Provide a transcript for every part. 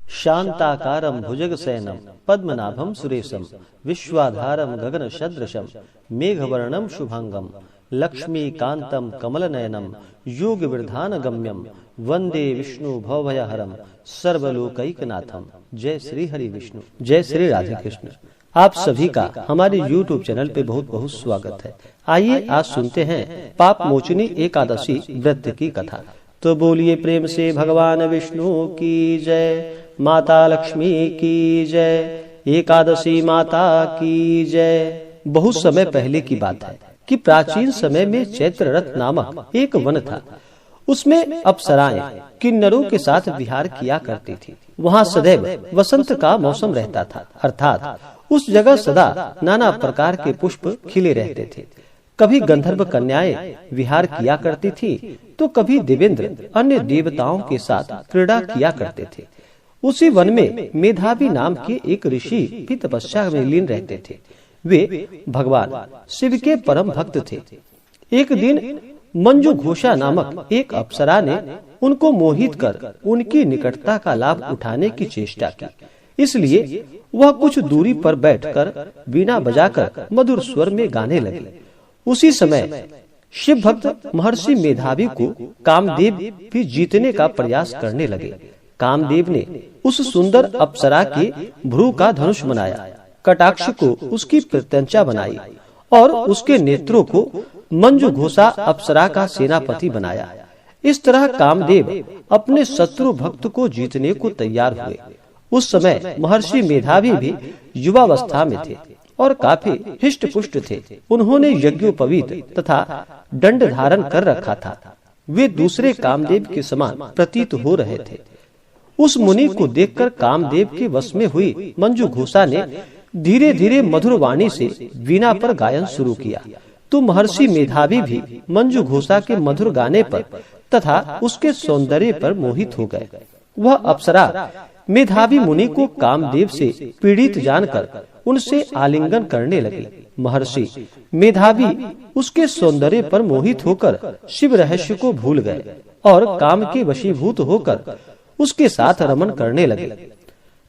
शांताकारं भुजगशयनं पद्मनाभं सुरेशं विश्वाधारं गगनसदृशं मेघवर्णं शुभांगं लक्ष्मीकान्तं कमलनयनं योगविधानगम्यं वंदे विष्णु भवभयहरं सर्वलोकैकनाथम। जय श्री हरि विष्णु, जय श्री राधे कृष्ण। आप सभी का हमारे YouTube चैनल पे बहुत बहुत स्वागत है। आइए आज सुनते हैं पाप मोचनी एकादशी व्रत की कथा। तो बोलिए प्रेम से भगवान विष्णु की जय, माता लक्ष्मी की जय, एकादशी माता की जय। बहुत समय पहले की बात है कि प्राचीन समय में चैत्ररथ नामक एक वन था। उसमें अप्सराएं किन्नरों के साथ विहार किया करती थी। वहाँ सदैव वसंत का मौसम रहता था, अर्थात उस जगह सदा नाना प्रकार के पुष्प खिले रहते थे। कभी गंधर्व कन्याएं विहार किया करती थी, तो कभी देवेंद्र अन्य देवताओं के साथ क्रीड़ा किया करते थे। उसी वन में मेधावी नाम के एक ऋषि भी तपस्या में लीन रहते थे। वे भगवान शिव के परम भक्त थे। एक दिन मंजू घोषा नामक एक अप्सरा ने उनको मोहित कर उनकी निकटता का लाभ उठाने की चेष्टा की। इसलिए वह कुछ दूरी पर बैठकर वीणा बजाकर मधुर स्वर में गाने लगे। उसी समय शिव भक्त महर्षि मेधावी को कामदेव भी जीतने का प्रयास करने लगे। कामदेव ने उस सुंदर अप्सरा के भ्रू का धनुष बनाया, कटाक्ष को उसकी प्रत्यंचा बनाई और उसके नेत्रों को मंजू घोषा अप्सरा का सेनापति बनाया। इस तरह कामदेव अपने शत्रु भक्त को जीतने को तैयार हुए। उस समय महर्षि मेधावी भी युवावस्था में थे और काफी हिष्ट पुष्ट थे। उन्होंने यज्ञोपवीत तथा दंड धारण कर रखा था। वे दूसरे कामदेव के समान प्रतीत हो रहे थे। उस मुनि को देखकर कामदेव के वश में हुई मंजू घोषा ने धीरे धीरे मधुर वाणी से वीणा पर गायन शुरू किया। तो महर्षि मेधावी भी मंजू घोषा के मधुर गाने पर तथा उसके सौंदर्य पर मोहित हो गए। वह अप्सरा मेधावी मुनि को कामदेव से पीड़ित जानकर उनसे आलिंगन करने लगे। महर्षि मेधावी उसके सौंदर्य पर मोहित होकर शिव रहस्य को भूल गए और काम के वशीभूत होकर उसके साथ रमन करने लगे।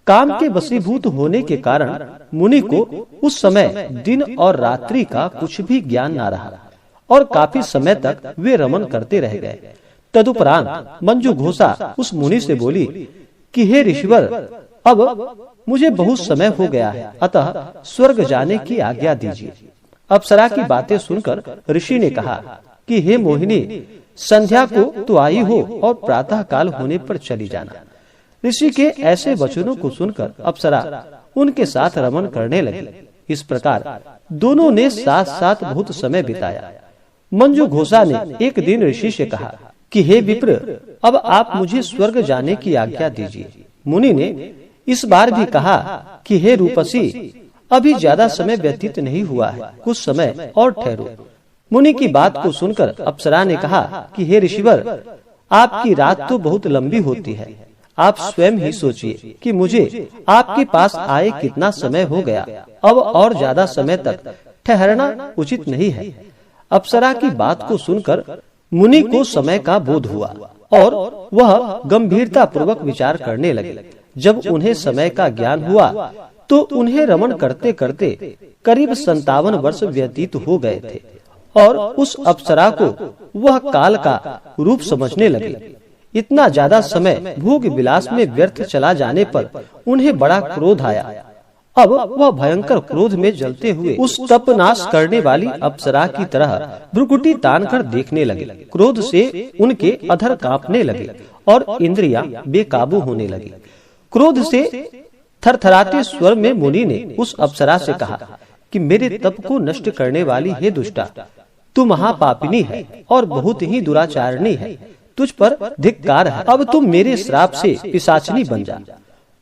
काम के वशीभूत होने के कारण मुनि को उस समय दिन और रात्रि का कुछ भी ज्ञान न रहा और काफी समय तक वे रमन करते रह गए। तदुपरांत मंजू घोषा उस मुनि से बोली कि हे ऋषिवर, अब मुझे बहुत समय हो गया है, अतः स्वर्ग जाने की आज्ञा दीजिए। अप्सरा की बातें सुनकर ऋषि ने कहा कि हे मोहिनी, संध्या को तो आई हो और प्रातः काल होने पर चली जाना। ऋषि के ऐसे वचनों को सुनकर अप्सरा उनके साथ रमन करने लगी। इस प्रकार दोनों ने साथ साथ बहुत समय बिताया। मंजू घोषा ने एक दिन ऋषि से कहा कि हे विप्र, अब आप मुझे स्वर्ग जाने की आज्ञा दीजिए। मुनि ने इस बार भी कहा कि हे रूपसी, अभी ज्यादा समय व्यतीत नहीं हुआ है, कुछ समय और ठहरो। मुनि की बात को सुनकर अप्सरा ने कहा कि हे ऋषिवर, आपकी रात तो बहुत लंबी होती है। आप स्वयं ही सोचिए कि मुझे आपके पास आए कितना समय हो गया। अब और ज्यादा समय तक ठहरना उचित नहीं है। अप्सरा की बात को सुनकर मुनि को समय का बोध हुआ और वह गंभीरता पूर्वक विचार करने लगे। जब उन्हें समय का ज्ञान हुआ तो उन्हें रमन करते करते करीब 57 वर्ष व्यतीत हो गए थे और उस अप्सरा को वह काल का रूप समझने लगे। इतना ज्यादा समय भोग विलास में व्यर्थ चला जाने पर उन्हें बड़ा क्रोध आया। अब वह भयंकर क्रोध में जलते हुए उस तपनाश करने वाली अप्सरा की तरह भ्रुकुटी तान कर देखने लगे। क्रोध से उनके अधर कांपने लगे और इंद्रियां बेकाबू होने लगी। क्रोध से थरथराते स्वर में मुनि ने उस अप्सरा से कहा कि मेरे तप को नष्ट करने वाली हे दुष्टा, तू महापापिनी है और बहुत ही दुराचारणी है। तुझ पर धिक्कार है। अब तुम मेरे श्राप से पिशाचनी बन जा।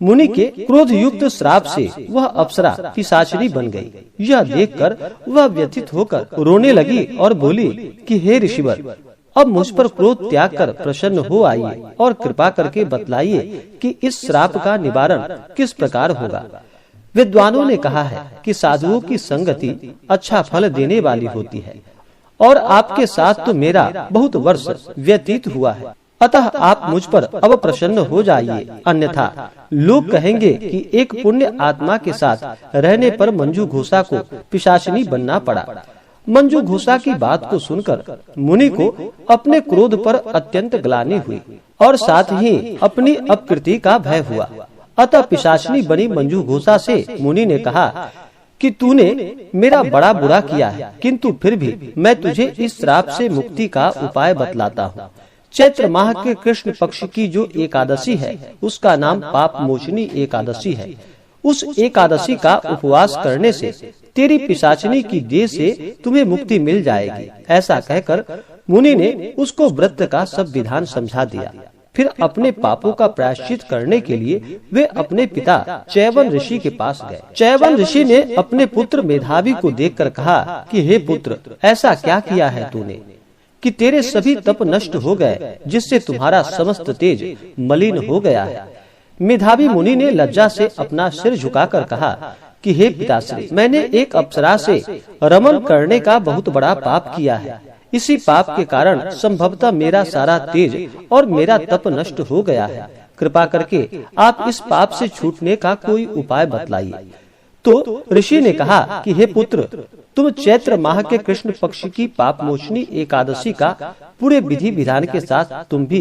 मुनि के क्रोध युक्त श्राप से वह अप्सरा पिशाचनी बन गई। यह देखकर वह व्यथित होकर रोने लगी और बोली कि हे ऋषिवर, अब मुझ पर क्रोध त्याग कर प्रसन्न हो आइए और कृपा करके बतलाइए कि इस श्राप का निवारण किस प्रकार होगा। विद्वानों ने कहा है कि साधुओं की संगति अच्छा फल देने वाली होती है और आपके साथ तो मेरा बहुत वर्ष व्यतीत हुआ है। अतः आप मुझ पर अब प्रसन्न हो जाइए, अन्यथा लोग कहेंगे कि एक पुण्य आत्मा के साथ रहने पर मंजू घोषा को पिशाचिनी बनना पड़ा। मंजू घोषा की बात को सुनकर मुनि को अपने क्रोध पर अत्यंत ग्लानि हुई और साथ ही अपनी अपकृति का भय हुआ। अतः पिशाचिनी बनी मंजू घोषा से मुनि ने कहा कि तूने मेरा बड़ा बुरा किया है, किंतु फिर भी मैं तुझे इस श्राप से मुक्ति का उपाय बतलाता हूँ। चैत्र माह के कृष्ण पक्ष की जो एकादशी है उसका नाम पाप मोचनी एकादशी है। उस एकादशी का उपवास करने से तेरी पिशाचिनी की देह से तुम्हें मुक्ति मिल जाएगी। ऐसा कहकर मुनि ने उसको व्रत का सब विधान समझा दिया। फिर अपने पापों का प्रायश्चित करने के लिए वे अपने पिता चैवन ऋषि के पास गए। चैवन ऋषि ने अपने पुत्र मेधावी को देखकर कहा कि हे पुत्र, ऐसा क्या किया है तूने कि तेरे सभी तप नष्ट हो गए, जिससे तुम्हारा समस्त तेज मलिन हो गया है। मेधावी मुनि ने लज्जा से अपना सिर झुकाकर कहा कि हे पिताश्री, मैंने एक अप्सरा से रमन करने का बहुत बड़ा पाप किया है। इसी पाप के कारण संभवतः मेरा सारा तेज और मेरा तप नष्ट हो गया है। कृपा करके आप इस पाप से छूटने का कोई उपाय बतलाइए। तो ऋषि ने कहा कि हे पुत्र, तुम चैत्र माह के कृष्ण पक्ष की पाप मोचनी एकादशी का पूरे विधि विधान के साथ तुम भी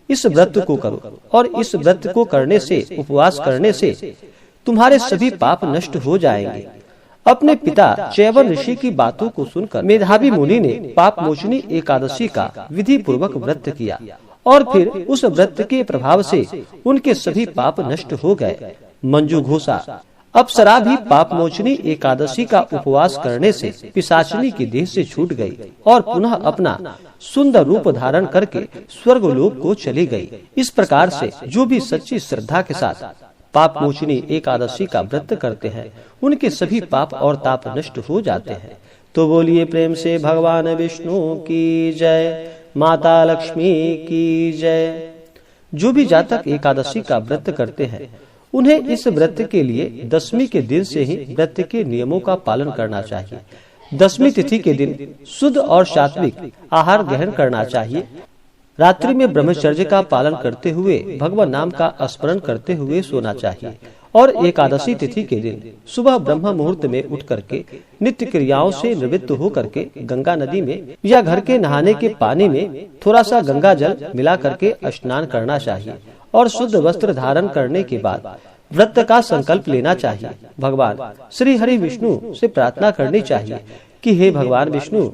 इस व्रत को करो, और इस व्रत को करने से, उपवास करने से तुम्हारे सभी पाप नष्ट हो जाएंगे। अपने पिता चैवन ऋषि की बातों को सुनकर मेधावी मुनि ने पाप मोचनी एकादशी का विधि पूर्वक व्रत किया और फिर उस व्रत के प्रभाव से उनके सभी पाप नष्ट हो गए। मंजू घोषा अप्सरा भी पाप मोचनी एकादशी का उपवास करने से पिशाचिनी की देह से छूट गई और पुनः अपना सुंदर रूप धारण करके स्वर्गलोक को चली गई। इस प्रकार से जो भी सच्ची श्रद्धा के साथ पाप मोचनी एकादशी का व्रत करते हैं, उनके सभी पाप और ताप नष्ट हो जाते हैं। तो बोलिए प्रेम से भगवान विष्णु की जय, माता लक्ष्मी की जय। जो भी जातक एकादशी का व्रत करते हैं, उन्हें इस व्रत के लिए दशमी के दिन से ही व्रत के नियमों का पालन करना चाहिए। दशमी तिथि के दिन शुद्ध और सात्विक आहार ग्रहण करना चाहिए। रात्रि में ब्रह्मचर्य का पालन करते हुए भगवान नाम का स्मरण करते हुए सोना चाहिए और एकादशी तिथि के दिन सुबह ब्रह्म मुहूर्त में उठ करके नित्य क्रियाओं से निवृत्त हो करके गंगा नदी में या घर के नहाने के पानी में थोड़ा सा गंगा जल मिला करके स्नान करना चाहिए और शुद्ध वस्त्र धारण करने के बाद व्रत का संकल्प लेना चाहिए। भगवान श्री हरि विष्णु से प्रार्थना करनी चाहिए कि हे भगवान विष्णु,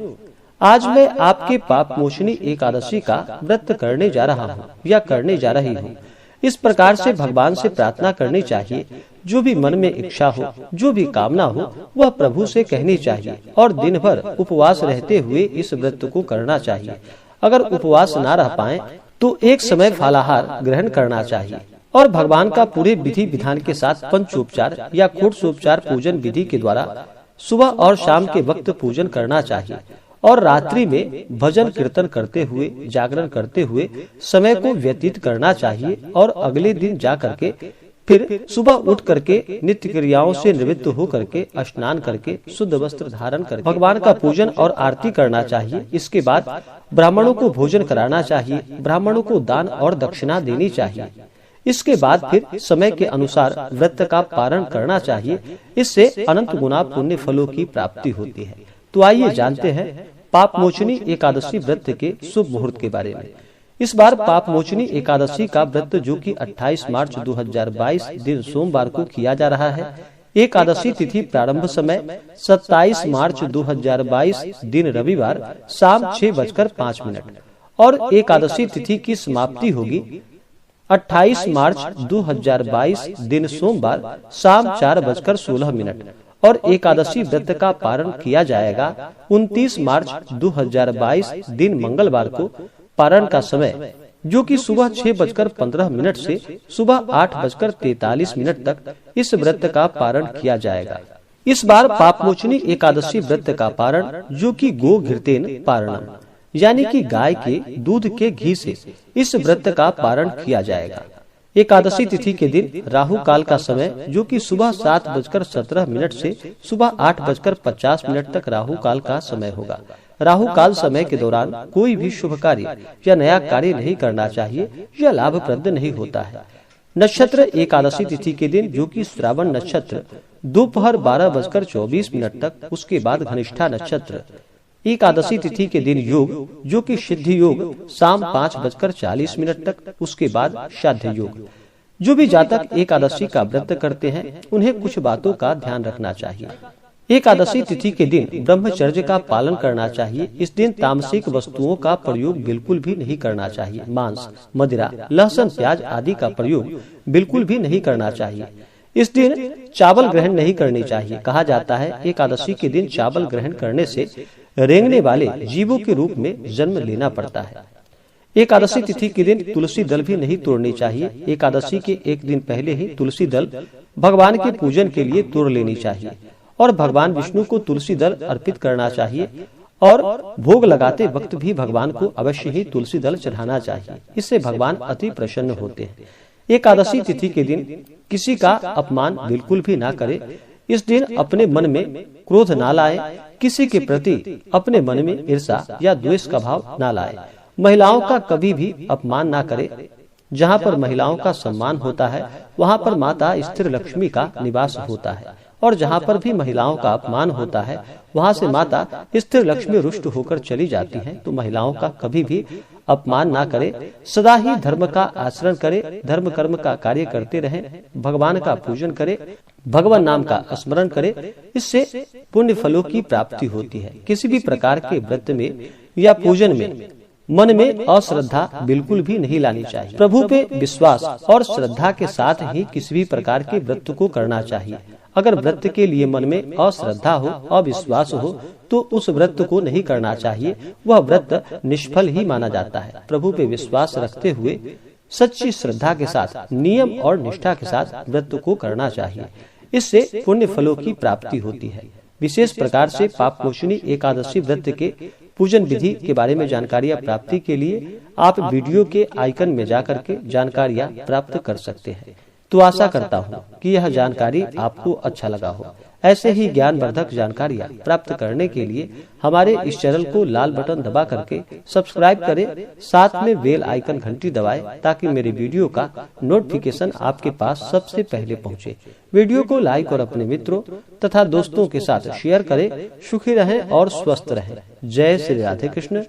आज मैं आपके पाप मोचनी एकादशी का व्रत करने जा रहा हूँ या करने जा रही हूँ। इस प्रकार से भगवान से प्रार्थना करनी चाहिए। जो भी मन में इच्छा हो, जो भी कामना हो, वह प्रभु से कहनी चाहिए और दिन भर उपवास रहते हुए इस व्रत को करना चाहिए। अगर उपवास न रह पाए तो एक समय फलाहार ग्रहण करना चाहिए और भगवान का पूरे विधि विधान के साथ पंचोपचार या षोडशोपचार पूजन विधि के द्वारा सुबह और शाम के वक्त पूजन करना चाहिए और रात्रि में भजन कीर्तन करते हुए, जागरण करते हुए समय को व्यतीत करना चाहिए और अगले दिन जा करके फिर सुबह उठ करके नित्य क्रियाओं से निवृत्त हो करके स्नान करके शुद्ध वस्त्र धारण करके भगवान का पूजन और आरती करना चाहिए। इसके बाद ब्राह्मणों को भोजन कराना चाहिए, ब्राह्मणों को दान और दक्षिणा देनी चाहिए। इसके बाद फिर समय के अनुसार व्रत का पारण करना चाहिए। इससे अनंत गुना पुण्य फलों की प्राप्ति होती है। तो आइए जानते हैं पाप मोचनी एकादशी व्रत के शुभ मुहूर्त के बारे में। इस बार पाप मोचनी एकादशी का व्रत जो कि 28 मार्च 2022 दिन सोमवार को किया जा रहा है। एकादशी तिथि प्रारंभ समय 27 मार्च 2022 दिन रविवार शाम 6:05 और एकादशी तिथि की समाप्ति होगी 28 मार्च 2022 दिन सोमवार शाम 4:16 और एकादशी व्रत का पारण किया जाएगा 29 मार्च 2022 दिन मंगलवार को। पारण का समय जो कि सुबह 6:15 से सुबह 8:43 तक इस व्रत का पारण किया जाएगा। इस बार पापमोचनी एकादशी व्रत का पारण जो कि गो घृतेन पारणम यानी कि गाय के दूध के घी से इस व्रत का पारण किया जाएगा। एकादशी तिथि के दिन राहु काल का समय जो कि सुबह 7:17 से सुबह 8:50 तक राहु काल का समय होगा। राहु काल समय के दौरान कोई भी शुभ कार्य या नया कार्य नहीं करना चाहिए, यह लाभप्रद नहीं होता है। नक्षत्र एकादशी तिथि के दिन, जो कि श्रावण नक्षत्र, दोपहर 12:24 तक, उसके बाद घनिष्ठा नक्षत्र। एकादशी तिथि के दिन योग, जो कि सिद्धि योग, शाम 5:40 तक, उसके बाद श्राद्ध योग। जो भी जातक एकादशी का व्रत करते हैं उन्हें कुछ बातों का ध्यान रखना चाहिए। एकादशी तिथि के दिन ब्रह्मचर्य का पालन करना चाहिए। इस दिन तामसिक वस्तुओं का प्रयोग बिल्कुल भी नहीं करना चाहिए। मांस, मदिरा, लहसुन, प्याज आदि का प्रयोग बिल्कुल भी नहीं करना चाहिए। इस दिन चावल ग्रहण नहीं करनी चाहिए। कहा जाता है एकादशी के दिन चावल ग्रहण करने से रेंगने वाले जीवों के रूप में जन्म लेना पड़ता है। एकादशी तिथि के दिन तुलसी दल भी नहीं तोड़नी चाहिए। एकादशी के एक दिन पहले ही तुलसी दल भगवान के पूजन के लिए तोड़ लेनी चाहिए और भगवान विष्णु को तुलसी दल अर्पित करना चाहिए और भोग लगाते वक्त भी भगवान को अवश्य ही तुलसी दल चढ़ाना चाहिए। इससे भगवान अति प्रसन्न होते हैं। एकादशी तिथि के दिन किसी का अपमान बिल्कुल भी ना करे। इस दिन अपने मन में क्रोध ना लाए, किसी के प्रति अपने मन में ईर्ष्या या द्वेष का भाव ना लाए। महिलाओं का कभी भी अपमान ना करे। जहाँ पर महिलाओं का सम्मान होता है वहाँ पर माता स्थिर लक्ष्मी का निवास होता है, और जहाँ पर भी महिलाओं का अपमान होता है वहाँ से माता स्थिर लक्ष्मी रुष्ट होकर चली जाती हैं। तो महिलाओं का कभी भी अपमान ना करे, सदा ही धर्म का आचरण करे, धर्म कर्म का कार्य करते रहें, भगवान का पूजन करे, भगवान नाम का स्मरण करे। इससे पुण्य फलों की प्राप्ति होती है। किसी भी प्रकार के व्रत में या पूजन में मन में अश्रद्धा बिल्कुल भी नहीं लानी चाहिए। प्रभु पे विश्वास और श्रद्धा के साथ ही किसी भी प्रकार के व्रत को करना चाहिए। अगर व्रत के लिए मन में अश्रद्धा हो, अविश्वास हो, तो उस व्रत को नहीं करना चाहिए। वह व्रत निष्फल ही माना जाता है। प्रभु पे विश्वास रखते हुए सच्ची श्रद्धा के साथ, नियम और निष्ठा के साथ व्रत को करना चाहिए। इससे पुण्य फलों की प्राप्ति होती है। विशेष प्रकार से पापमोचनी एकादशी व्रत के पूजन विधि के बारे में जानकारियाँ प्राप्ति के लिए आप वीडियो के आइकन में जाकर के जानकारियाँ प्राप्त कर सकते हैं। तो आशा करता हूँ कि यह जानकारी आपको अच्छा लगा हो। ऐसे ही ज्ञानवर्धक जानकारियाँ प्राप्त करने के लिए हमारे इस चैनल को लाल बटन दबा करके सब्सक्राइब करें, साथ में बेल आइकन घंटी दबाएं ताकि मेरे वीडियो का नोटिफिकेशन आपके पास सबसे पहले पहुंचे। वीडियो को लाइक और अपने मित्रों तथा दोस्तों के साथ शेयर करें। सुखी रहें और स्वस्थ रहें। जय श्री राधे कृष्ण।